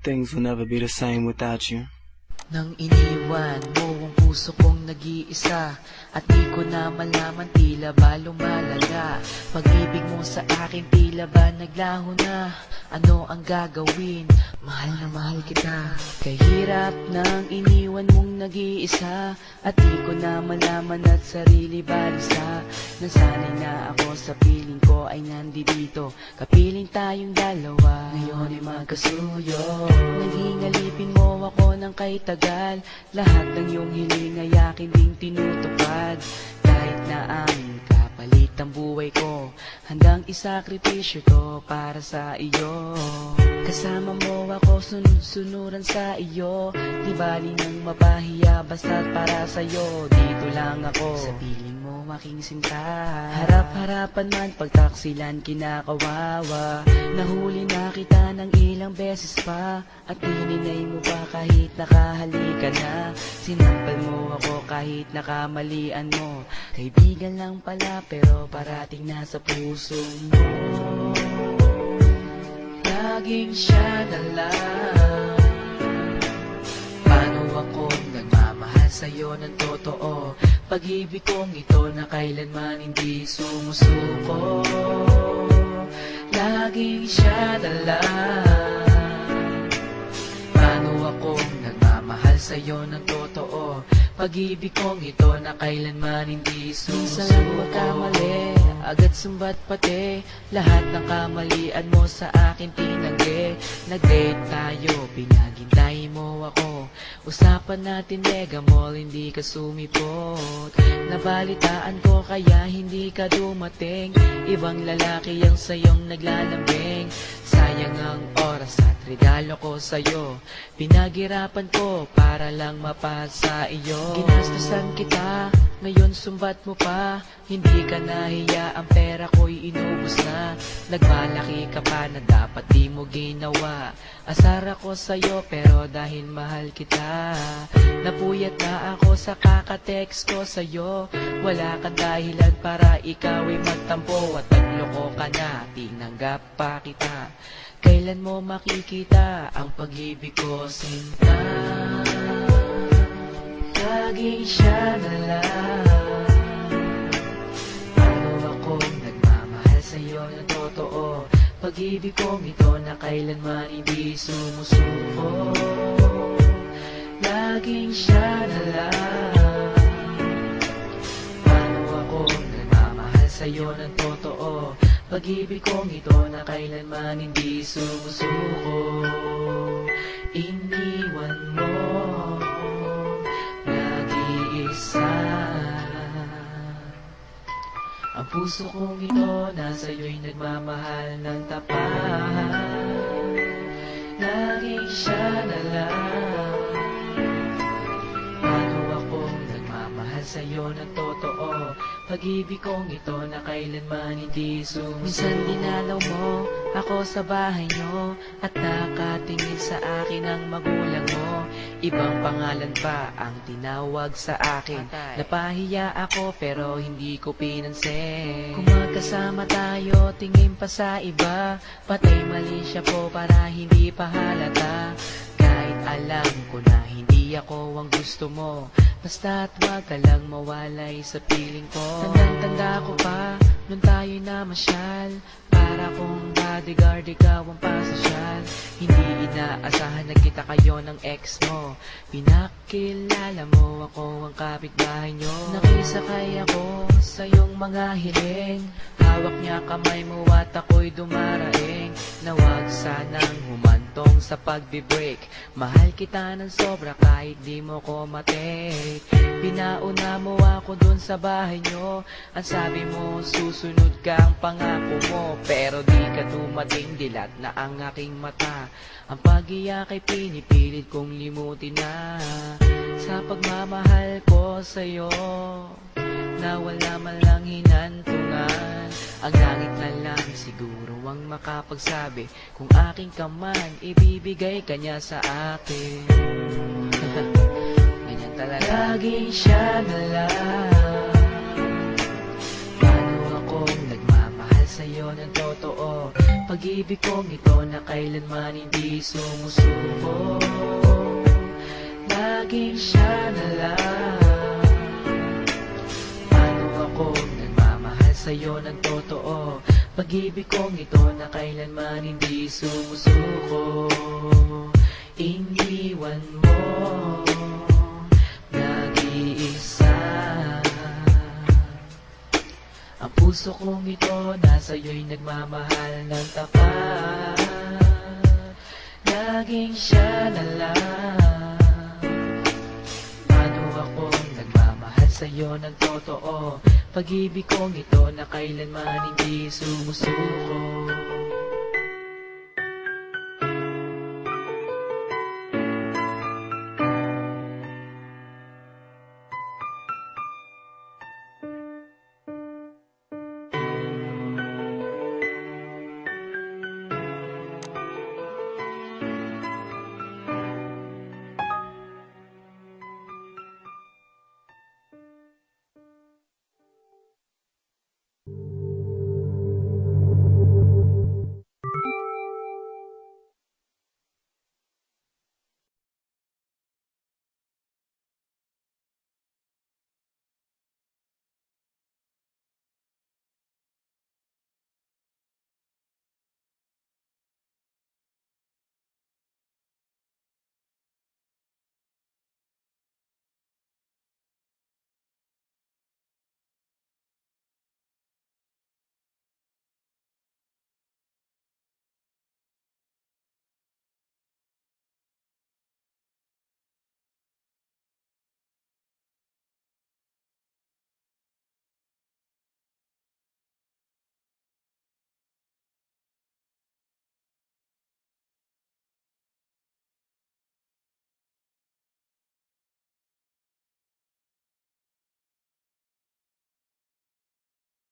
things will never be the same without you. Nang iniwan mo ang puso kong nag-iisa, at di ko na malaman, tila ba lumalala? Pag-ibig mo sa akin, tila ba naglaho na? Ano ang gagawin? Mahal na mahal kita. Kahirap nang iniwan mong nag-iisa, at di ko na malaman at sarili balisa. Nasanay na ako sa piling ko ay nandito, kapiling tayong dalawa, ngayon ay magkasuyo. Naging mo ako ng kay tagal, lahat ng iyong hiling ay akin ding tinutupad. Kahit na ang kapalit ang buhay ko, handang isakripisyo to para sa iyo. Kasama mo ako, sunod-sunuran sa iyo, di bali nang mapahiya, basta't para sa'yo. Dito lang ako sa piling mo aking sinta, harap-harapan man pagtaksilan kinakawawa. Nahuli na kita ng ilang beses pa, at hininay mo pa kahit nakahalika na. Sinampal mo ako kahit nakamalian mo, kaibigan lang pala pero parating nasa puso mo. Laging siya na lang. Paano akong nagmamahal sa'yo ng totoo? Pag-ibig kong ito na kailanman hindi sumusuko. Laging siya na lang. Paano akong nagmamahal sa'yo ng totoo? Pag-ibig kong ito na kailanman hindi sumusuko. Minsan lang magkamali, agad sumbat pati, lahat ng kamalian mo sa akin tinanggi. Nag-date tayo, pinaghintay mo ako, usapan natin mega mall, hindi ka sumipot. Nabalitaan ko kaya hindi ka dumating, ibang lalaki ang sayong naglalambing. Sayang ang oras at regalo ko sa'yo, pinaghirapan ko para lang mapasa iyo. Ginastusan kita, ngayon sumbat mo pa, hindi ka nahiya, ang pera ko'y inubos na. Nagmalaki ka pa na dapat di mo ginawa. Asar ako sa'yo pero dahil mahal kita, napuyat na ako sa kakatext ko sa'yo. Wala kang dahilan para ikaw ay magtampo, at nagloko ka na, tinanggap pa kita. Kailan mo makikita ang pag-ibig ko, sinta? Laging siya na lang. Paano akong nagmamahal sa'yo ng totoo? Pag-ibig kong ito na kailanman hindi sumusuko. Laging siya na lang. Paano akong nagmamahal sa'yo ng totoo? Pag-ibig kong ito na kailanman hindi sumusuko. Iniwan mo nag-iisa, ang puso kong ito nasa iyo'y nagmamahal ng tapat. Laging siya na lang. Paano akong nagmamahal sa'yo ng totoo? Pag-ibig kong ito na kailanman hindi sumusuko. Minsan dinalaw mo ako sa bahay nyo, at nakatingin sa akin ang magulang mo. Ibang pangalan pa ang tinawag sa akin. Napahiya ako pero hindi ko pinansin. Kung magkasama tayo, tingin pa sa iba, patay mali siya po para hindi pa halata. Kahit alam ko na hindi ako ang gusto mo, basta't wag ka lang mawalay sa piling ko. Tandang-tanda ko pa, nung tayo'y namasyal, para kong bodyguard, ikaw ang pasosyal. Hindi inaasahan na kita kayo ng ex mo, pinakilala mo ako ang kapitbahay nyo. Nakisakay ako sa iyong mga hiling, hawak niya kamay mo at ako'y dumaraing. Nawag sanang humantong sa pagbe-break, mahal kita ng sobra kahit di mo ko matik. Pinauna mo ako dun sa bahay nyo, ang sabi mo susunod ka ang pangako mo, pero di ka dumating, dilat na ang aking mata. Ang pag-iyak ay pinipilit kong limutin na. Sa pagmamahal ko sa'yo, na wala man lang hinantungan, ang langit na lang siguro ang makapagsabi kung aking ka man, ibibigay ka niya sa akin. Ganyan talaga. Laging siya na lang. Paano akong nagmamahal sa'yo ng totoo. Pag-ibig kong ito na kailanman hindi sumusuko. Laging siya na lang. Paano ako nagmamahal sa'yo ng totoo? Pag-ibig kong ito na kailanman hindi sumusuko. Iniwan mo nag-iisa. Ang puso kong ito nasa'yo'y nagmamahal ng tapat. Laging siya na lang. Paano ako nagmamahal sa'yo ng totoo? Pag-ibig kong ito na kailanman hindi sumusuko.